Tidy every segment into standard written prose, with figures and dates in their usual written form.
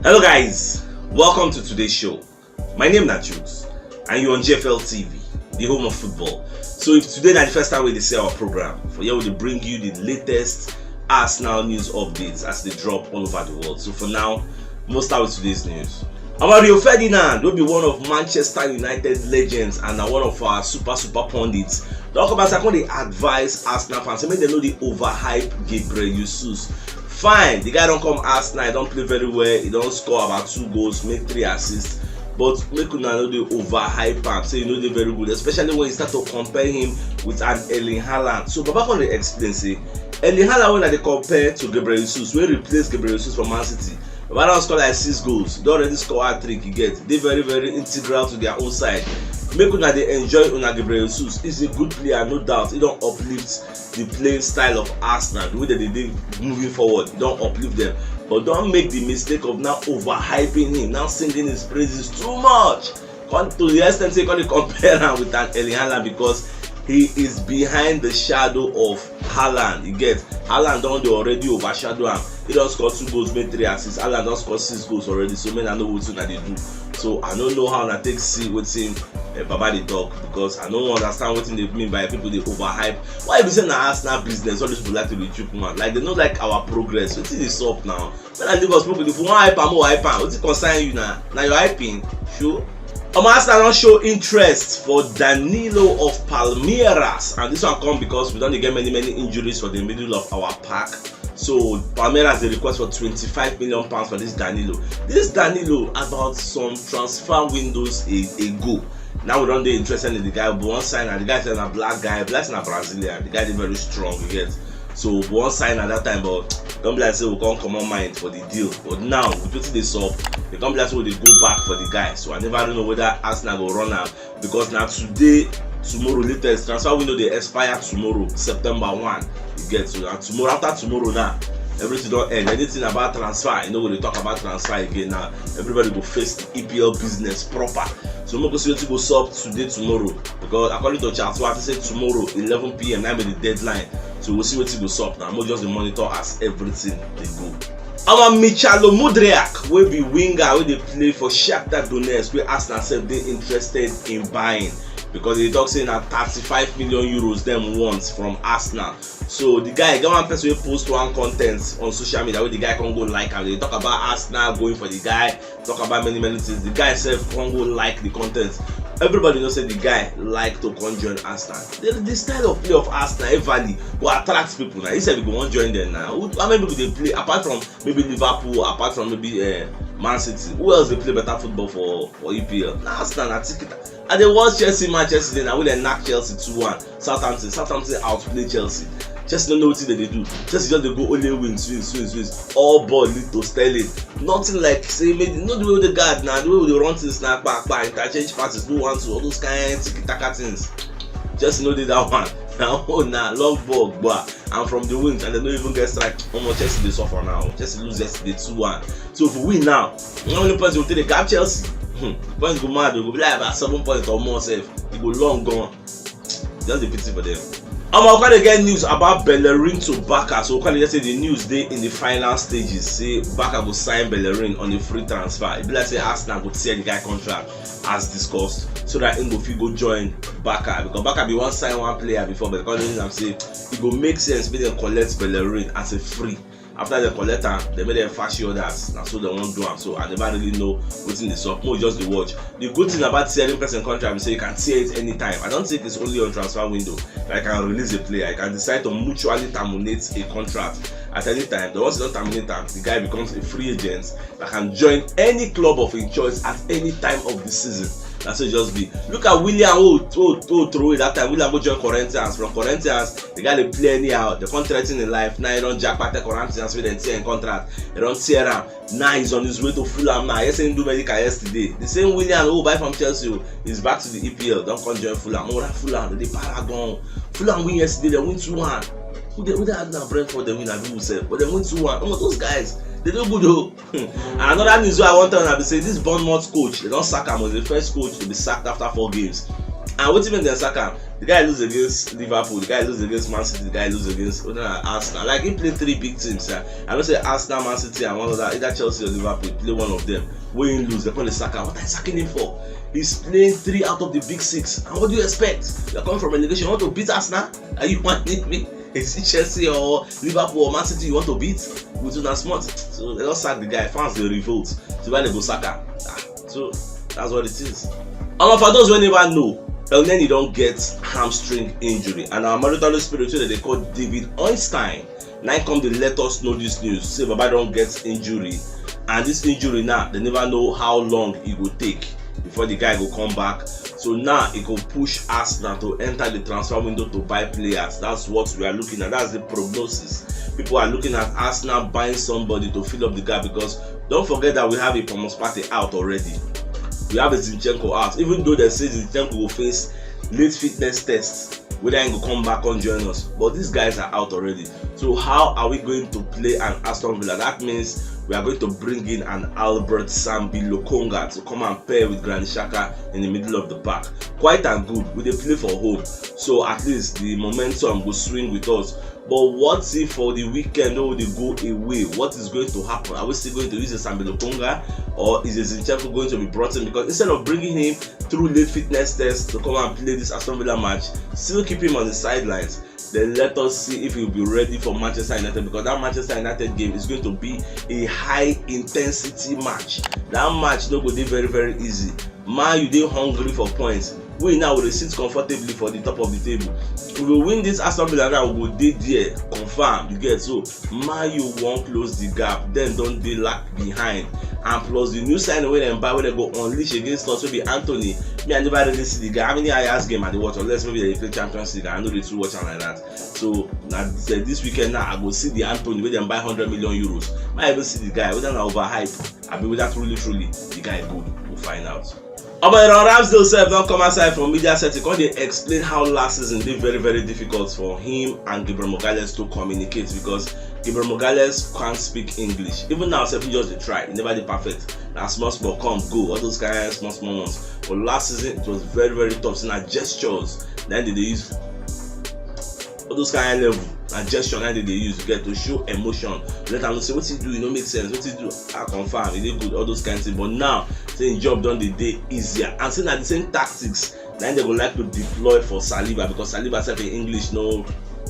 Hello guys, welcome to today's show. My name is CHUKS and you're on GFL TV, the home of football. So if today is the first time we see our program, for here we bring you the latest Arsenal news updates as they drop all over the world. So for now, we'll start with today's news. Rio Ferdinand will be one of Manchester United legends and one of our super pundits. Talk about second, they advise Arsenal fans to make them know the overhype Gabriel Jesus. Fine, the guy don't come Arsenal, he don't play very well, he don't score about 2 goals, make 3 assists. But make you know the overhype him, say you know they're very good, especially when you start to compare him with an Erling Haaland. So Baba can explain say Erling Haaland when they compare to Gabriel Jesus, we replace Gabriel Jesus from Man City. Baba don't score like 6 goals, they already score hat-trick, you get. They very integral to their own side. Make una they enjoy una Gabriel Jesus. He's a good player, no doubt. He don't uplift the playing style of Arsenal, the way that they did moving forward. He don't uplift them. But don't make the mistake of now overhyping him, now singing his praises too much. Come to the extent they can compare him with an Erling Haaland because he is behind the shadow of Haaland. You get Haaland don't already overshadow him. He don't score 2 goals, made 3 assists. Haaland don't score 6 goals already. So men I know what they do. So I don't know how I take see what's in Baba the talk because I don't understand what they mean by people they overhype. Why you saying na Arsenal business? All these people like to be cheap man. Like they know like our progress. What is this up now? When I leave us people, if you want hype, more hype. What it concern you now? Now you're hyping, sure. Arsenal don't show interest for Danilo of Palmeiras, and this one come because we don't get many injuries for the middle of our pack. So Palmeiras they request for £25 million for this Danilo. This Danilo about some transfer windows ago. Now we don't get interested in the guy, but one sign and the guy is a black guy, black's a Brazilian. The guy is very strong, you get. So one sign at that time, but don't be like say we can't come on mind for the deal. But now we put this up, they can't be like say they go back for the guy. So I never know whether Arsenal will run out because now today, tomorrow latest transfer window they expire tomorrow, September 1. You get so now tomorrow after tomorrow now. Everything don't end. Anything about transfer, you know when they talk about transfer again now, everybody go face the EPL business proper. So we're going to see what to go sub today, tomorrow. Because according to Charles, I say tomorrow, 11 p.m. Now be the deadline. So we'll see what to go sub now. We'll just the monitor as everything they go. Our Michalo Mudryk will be winger where they play for Shakhtar Donetsk, where Arsenal said they interested in buying. Because they talk saying that 35 million euros them wants from Arsenal. So the guy, get one person will post one content on social media where the guy can go like and they talk about Arsenal going for the guy, talk about many things. The guy self can go like the content. Everybody knows that the guy like to come join Arsenal. The style of play of Arsenal Valley will attract people now. He said we go on join them now. How many people they play apart from maybe Liverpool, apart from maybe Man City? Who else they play better football for EPL? Now Arsenal, I think it. And they watch Chelsea, Manchester, then I will knock Chelsea 2-1. Southampton outplay Chelsea. Chelsea don't know what they do. Chelsea just they go only wins. All ball lead to Sterling. Nothing like say maybe not the way they guard now, the way they run things now, back, interchange passes, do 1-2, all those kind of tiki-taka things. Just know that one. Now long ball, and from the wings, and they don't even get strike. Almost Chelsea they suffer now. Chelsea lose yesterday 2-1. So if we win now, how many points will take the gap Chelsea? Points go mad, we go be like about 7 points or more safe. It go long gone. Just a pity for them. I'm going to get news about Bellerin to Barca. So we just say the news day in the final stages. Say Barca will sign Bellerin on a free transfer. It be like say Arsenal will tear the guy contract as discussed, so that Ngo go join Barca because Barca be one sign one player before, but according to them say it will make sense make them collect Bellerin as a free. After they collect them, they make them fast others. Now so they won't do them. So I never really know what's in the shop. More just the watch. The good thing about tearing person contract is say you can tear it anytime. I don't think it's only on transfer window. I can release a player. I can decide to mutually terminate a contract at any time. The once you don't terminate them, the guy becomes a free agent that can join any club of his choice at any time of the season. That's what it just be. Look at William throw it that time. William go join Corinthians. From Corinthians, the guy they play anyhow. The contract in life. Now he don't jack back the Corinthians with the tear contract. He don't tear him. Now he's on his way to Fulham now. He didn't do medical yesterday. The same William who buy from Chelsea is back to the EPL. Don't come join Fulham. Oh, that Fulham, they Paragon. Fulham win yesterday. They win 2-1. Who they had now Brentford? They win at himself, but they win 2-1. Oh, those guys. They do good though. And another news I want to say this Bournemouth coach, they don't sack him as the first coach to be sacked after 4 games. And what even then sack him? The guy lose against Liverpool, the guy lose against Man City, the guy lose against Arsenal. Like he played 3 big teams. I don't say Arsenal, Man City, and one of that, either Chelsea or Liverpool, play one of them. When you lose, they're going to sack him. What are you sacking him for? He's playing 3 out of the big 6. And what do you expect? You're coming from relegation. You want to beat Arsenal? Are you wanting me? Is it Chelsea or Liverpool or Man City you want to beat? We do not smart. So they don't sack the guy. Fans they revolt. So when they go sack him. So that's what it is. And for those who never know, El Neni don't get hamstring injury, and our marital spiritual that they call David Einstein. Now come they let us know this news. Say Baba don't get injury, and this injury now they never know how long it will take before the guy will come back. So now it will push Arsenal to enter the transfer window to buy players. That's what we are looking at. That's the prognosis. People are looking at Arsenal buying somebody to fill up the gap, because don't forget that we have a Thomas Partey out already. We have a Zinchenko out. Even though they say Zinchenko will face late fitness tests, whether he will come back and join us, but these guys are out already. So how are we going to play an Aston Villa? That means we are going to bring in an Albert Sambi Lokonga to come and pair with Granit Xhaka in the middle of the park. Quite and good. We dey play for home, so at least the momentum will swing with us. But what if for the weekend they go away? What is going to happen? Are we still going to use a Sambi Lokonga, or is a Zinchenko going to be brought in? Because instead of bringing him through late fitness tests to come and play this Aston Villa match, still keep him on the sidelines. Then let us see if he'll be ready for Manchester United, because that Manchester United game is going to be a high intensity match. That match no go dey very very easy. Man, you dey hungry for points. We now will sit comfortably for the top of the table. If we win this Aston Villa now, we go dey there, confirm. You get so man, you won't close the gap. Then don't dey lag behind. And plus the new signing wey dem buy, wey dem go unleash against us, will be Anthony. Me, I never really see the guy. How many IAS game I dey watch? Unless maybe they play Champions League. I know they too watch am like that. So now this weekend now, I go see the Anthony wey dem buy 100 million euros. Might even see the guy whether na overhype. I mean whether truly the guy good. We'll find out. But Ramsdale self don't come outside from media setting. Because they explain how last season they very very difficult for him and Gabriel Magalhães to communicate, because Gabriel Magalhães can't speak English. Even now, he just they try. He never did perfect. Now small come go. All those kind of small ones. But last season it was very very tough. So now gestures. Then they use all those kind of level. And gesture now they use to get to show emotion. Let them say what you do, make sense. What you do, I confirm, it is good, all those kinds of things. But now, saying job done the day easier. And saying that the same tactics, then they would like to deploy for Saliba, because Saliba said in English no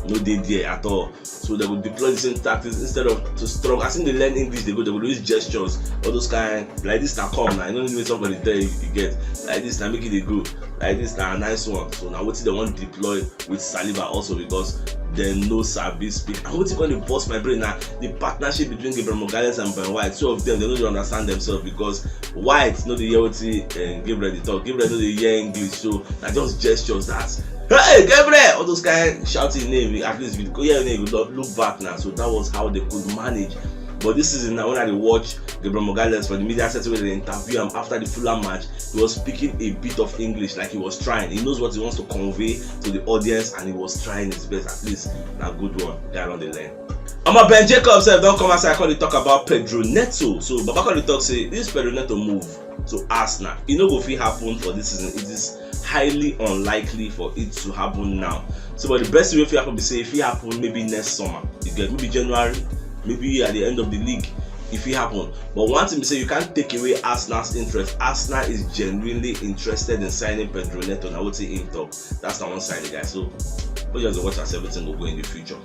they there at all. So they would deploy the same tactics instead of to struggle. I think they learn English, they will use gestures, all those kind like this now come now. I don't need somebody tell you get like this now, make it a good, like this now a nice one. So now what they want to deploy with Saliba also, because they know Sabi speak. And what's going to bust my brain now? The partnership between Gabriel Magalhães and Ben White. Two of them, they don't understand themselves, because White know the hear what Gabriel they talk. Gabriel know the hear English, so now just gestures that. Hey Gabriel! All those guys shouting name. At least if you hear your name, you look back now. So that was how they could manage. But this season now, when I watch Gabriel Magalhães for the media set where they interview him after the Fulham match, he was speaking a bit of English, like he was trying. He knows what he wants to convey to the audience, and he was trying his best. At least now, good one, guy on the lane. Ben Jacobs don't come outside. I call talk about Pedro Neto. So Baba call talk say this Pedro Neto move to Arsenal. It no go fit happen for this season. It is highly unlikely for it to happen now. So but the best way if it happen be say if it happen maybe next summer. You get maybe January. Maybe at the end of the league, if it happen. But one thing to say, you can't take away Arsenal's interest. Arsenal is genuinely interested in signing Pedro Neto. Now, what's in talk? That's the one side, guys. So, we just watch as everything will go in the future.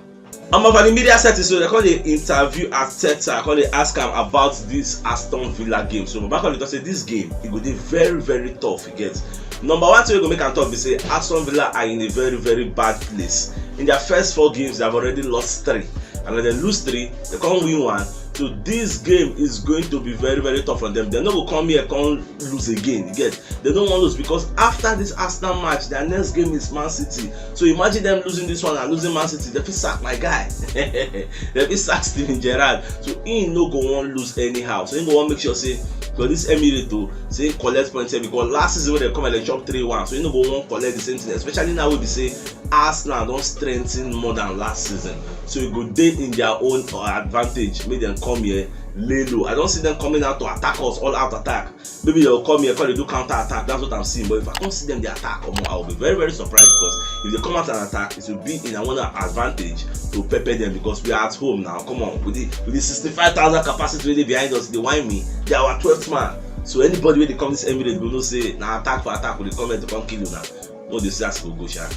For the media setting, so they call the interview Arteta. I call they ask him about this Aston Villa game. So, back on the say this game, it will be very very tough. You get number one thing we go make and talk. They say Aston Villa are in a very very bad place. In their first 4 games, they have already lost 3. And when they lose 3, they can't win 1. So this game is going to be very very tough for them. They're not going to come here can't lose again. You get? They don't want to lose, because after this Arsenal match, their next game is Man City. So imagine them losing this one and losing Man City. They will sack my guy. They will sack Steven Gerrard. So he no go want lose anyhow. So he go want make sure say, because this Emirates say collect points here, because last season when they come and they chop 3-1, so you know go want collect the same thing. Especially now we say Arsenal don't strengthen more than last season, so you go dey in their own advantage. Make them come here, lay low. I don't see them coming out to attack us, all out attack. Maybe they'll come here, do counter attack. That's what I'm seeing. But if I don't see them, they attack, I'll be very, very surprised, because if they come out and attack, it will be in our advantage to pepper them, because we are at home now. Come on, with the 65,000 capacity really behind us, they whine me. They are our 12th man. So anybody when they come this Emirates will not say now attack for attack, will they come to come kill you now? No, this is will go sha.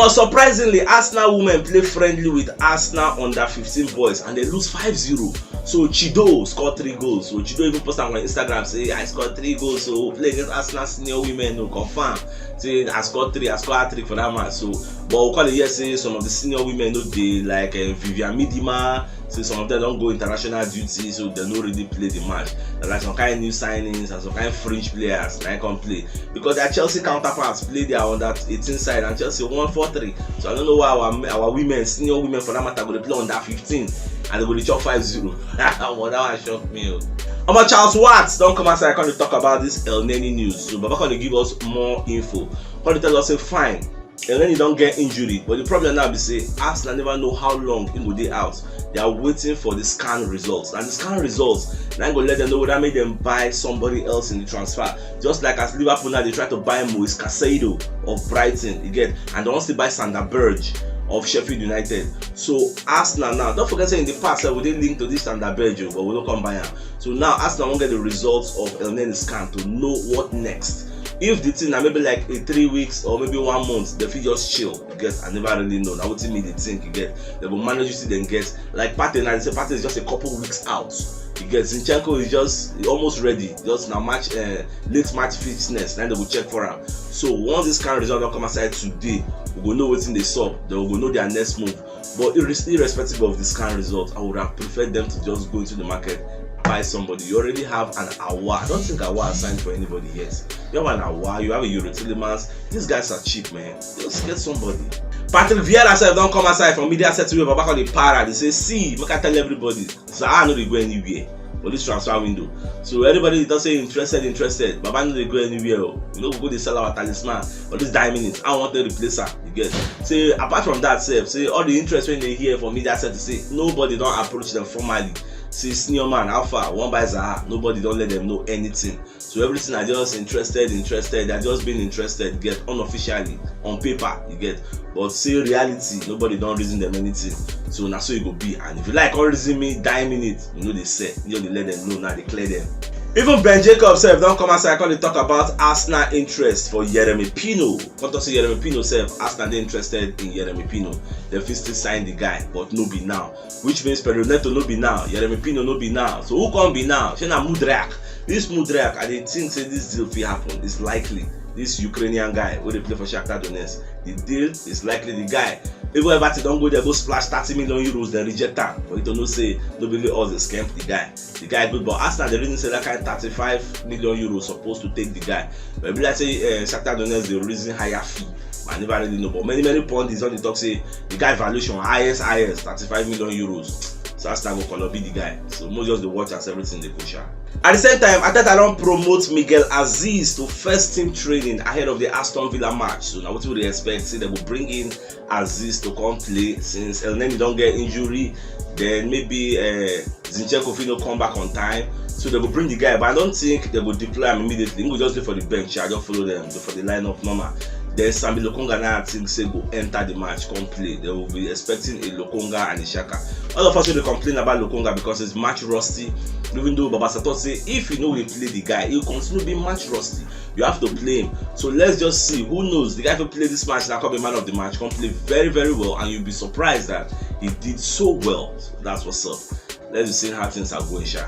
Surprisingly, Arsenal women play friendly with Arsenal under 15 boys and they lose 5-0. So Chido scored 3 goals. So Chido even posted on Instagram say I scored 3 goals. So play against Arsenal senior women, no confirm. Say I scored 3, I scored 3 for that match. So but we'll call it yes, say some of the senior women no they like Vivian Midima. So some of them don't go international duty, so they don't really play the match. There's like some kind of new signings and some kind of fringe players that can play, because their Chelsea counterparts play their on that 18 side and Chelsea won 4-3. So I don't know why our women, senior women for that matter, going to play on that 15 and they're going to chop 5-0. That one shocked me. Charles Watts don't come outside to talk about this El Neni news. So Baba can give us more info. How to tell us say fine, El Neni don't get injury, but the problem now be say Arsenal never know how long he will be out. They are waiting for the scan results, and the scan results now going to let them know that made them buy somebody else in the transfer. Just like as Liverpool now they try to buy Moise Caicedo of Brighton, you get, and they want to buy Sander Berge of Sheffield United. So Arsenal now, don't forget saying in the past we didn't link to this Sander Berge, but we don't come by him. So now Arsenal won't get the results of El Neni scan to know what next. If the thing maybe like 3 weeks or maybe 1 month, they feel just chill, you get, I never really know. Now what you mean they think, you get, they will manage to see them get like Partey. Now they say Partey is just a couple weeks out. You get, Zinchenko is just almost ready, just now match late match fitness. Now they will check for him. So once this kind of result will come aside today, we will know what's in the sub. They will know their next move. But irrespective of this kind of result, I would have preferred them to just go into the market, buy somebody. You already have an Awa. I don't think Awa is signed for anybody yet. You have an Awa, you have a Euro Tillemans. These guys are cheap, man. Just get somebody. Patrick Vieira said don't come aside from media set to back on the para. They say, see, make I tell everybody. So I know they go anywhere for this transfer window. So everybody that say interested, but I know they go anywhere. You know, we go to sell our talisman for this diamond minutes. I want to replace her. You get. Say apart from that, say all the interest when they hear from media set to say nobody don't approach them formally. See senior man Alpha, one by Zaha, nobody don't let them know anything. So everything are just interested, they're just being interested, get unofficially on paper, you get. But see reality, nobody don't reason them anything. So now so it go be. And if you like all reason me, die minute, you know they say, you know they let them know now, they clear them. Even Ben Jacobs self don't come outside and talk about Arsenal interest for Yeremi Pino. Come to say Yeremi Pino self, Arsenal they interested in Yeremi Pino. They still sign the guy, but no be now. Which means Pedro Neto no be now, Yeremi Pino no be now. So who can be now? Shena Mudrak. This Mudrak, I didn't think say this deal will happen. It's likely. This Ukrainian guy who they play for Shakhtar Donetsk, the deal is likely the guy. Even if they don't go there, go splash 30 million euros, they reject him. But you don't know say nobody else is scam the guy. The guy good, but Arsenal they didn't say that kind of 35 million euros supposed to take the guy. But maybe like say Shakhtar Donetsk they reason higher fee. I never really know, but many pundits on the talk say the guy valuation highest 35 million euros. So Arsenal will be the guy. So most just the watch as everything they push out. At the same time, Ateta don't promote Miguel Aziz to first team training ahead of the Aston Villa match. So now what would they expect? Say they will bring in Aziz to come play since El Neni don't get injury. Then maybe Zinchenko will come back on time. So they will bring the guy, but I don't think they will deploy him immediately. He will just wait for the bench. I just follow them for the lineup normal. Then Sambi Lokonga now I think say go enter the match, come play. They will be expecting a Lokonga and a Shaka. All of us will complain about Lokonga because it's match rusty. Even though Baba Sato say if you know we play the guy, he'll continue being match rusty. You have to play him. So let's just see. Who knows? The guy who play this match now can be man of the match, can play very, very well, and you'll be surprised that he did so well. So that's what's up. Let's see how things are going, Sha.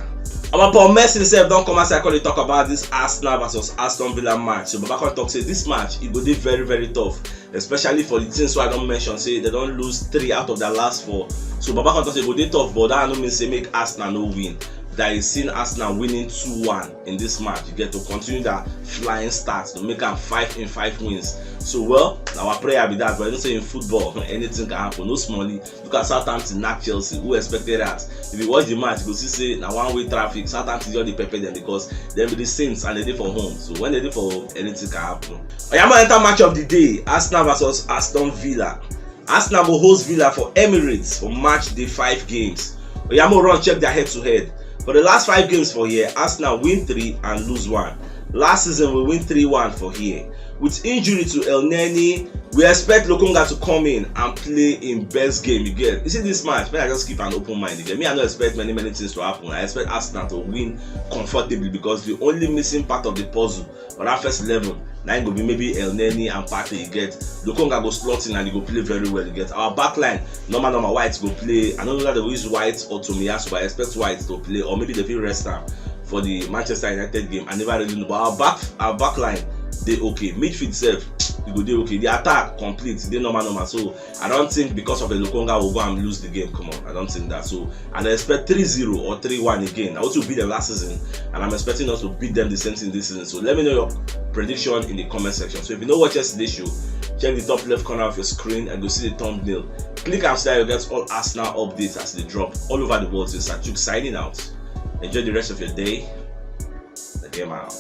Our Paul Messi himself don't come outside and talk about this Arsenal versus Aston Villa match. So Baba can talk say this match it will be very, very tough, especially for the teams who I don't mention. Say they don't lose 3 out of their last 4. So Baba can talk say it will be tough, but that don't mean say make Arsenal no win. That is seen Arsenal winning 2-1 in this match. You get to continue that flying start to make them 5 in 5 wins. So well, our prayer be that, but I don't say in football anything can happen. No smally. Look at Southampton knock Chelsea. Who expected that? If you watch the match, you go see say now one-way traffic. Southampton just prepare them because they be the Saints and they did for home. So when they did for home, anything can happen. I'm gonna enter match of the day: Arsenal versus Aston Villa. Arsenal will host Villa for Emirates for match day 5 games. Oyamo run check their head to head. For the last 5 games for here, Arsenal win 3 and lose 1. Last season we win 3-1 for here. With injury to El Neni, we expect Lokonga to come in and play in best game. You see this match, man, I just keep an open mind again. Me, I don't expect many things to happen. I expect Arsenal to win comfortably because the only missing part of the puzzle for that first 11 now go be maybe El Neni and Partey. You get Lokonga go slot in and he go play very well. You get our backline, normal White go play. I don't know that they will use White or Tomiyasu, but I expect White to play, or maybe they will rest time for the Manchester United game. I never really know, but our backline they okay. Midfield self, you go they okay. The attack complete, they normal. So I don't think because of the Lokonga will go and lose the game. Come on, I don't think that. So and I expect 3-0 or 3-1 again. I also beat them last season, and I'm expecting us to beat them the same thing this season. So let me know your prediction in the comment section. So if you know what yesterday's show, check the top left corner of your screen and go see the thumbnail. Click and start, you get all Arsenal updates as they drop all over the world. So CHUKS signing out. Enjoy the rest of your day. The game out.